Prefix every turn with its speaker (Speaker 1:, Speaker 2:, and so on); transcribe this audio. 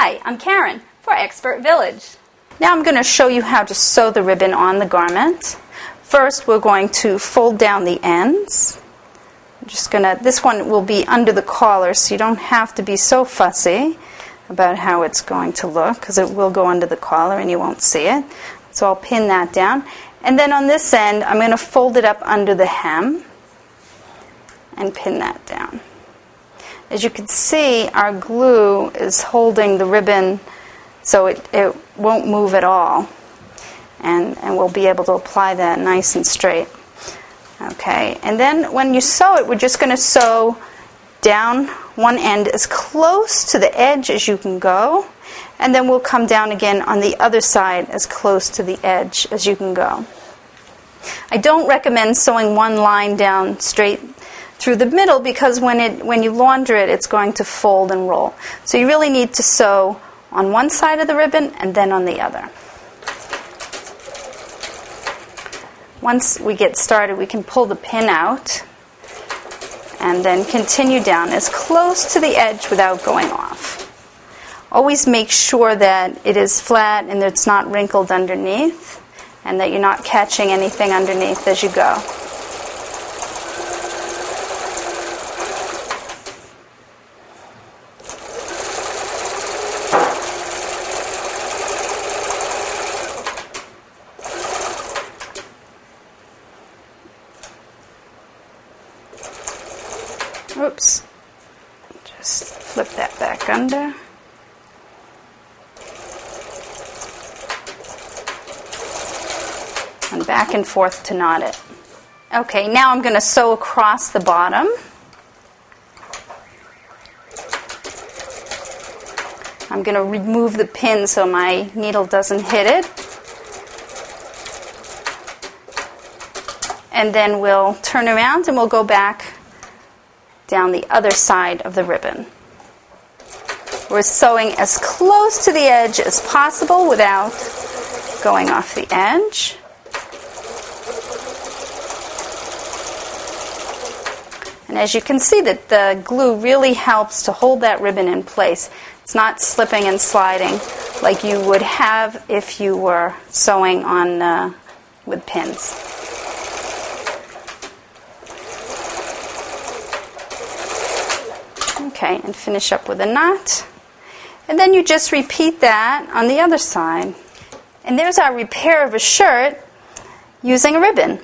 Speaker 1: Hi, I'm Karen for Expert Village. Now I'm going to show you how to sew the ribbon on the garment. First, we're going to fold down the ends. This one will be under the collar, so you don't have to be so fussy about how it's going to look, because it will go under the collar and you won't see it. So I'll pin that down. And then on this end, I'm going to fold it up under the hem and pin that down. As you can see, our glue is holding the ribbon so it won't move at all. And we'll be able to apply that nice and straight. Okay, and then when you sew it, we're just going to sew down one end as close to the edge as you can go. And then we'll come down again on the other side as close to the edge as you can go. I don't recommend sewing one line down straight through the middle, because when you launder it, it's going to fold and roll. So you really need to sew on one side of the ribbon and then on the other. Once we get started, we can pull the pin out and then continue down as close to the edge without going off. Always make sure that it is flat and that it's not wrinkled underneath, and that you're not catching anything underneath as you go. Oops. Just flip that back under. And back and forth to knot it. Okay, now I'm going to sew across the bottom. I'm going to remove the pin so my needle doesn't hit it. And then we'll turn around and we'll go back down the other side of the ribbon. We're sewing as close to the edge as possible without going off the edge. And as you can see, that the glue really helps to hold that ribbon in place. It's not slipping and sliding like you would have if you were sewing on with pins. Okay, and finish up with a knot. And then you just repeat that on the other side. And there's our repair of a shirt using a ribbon.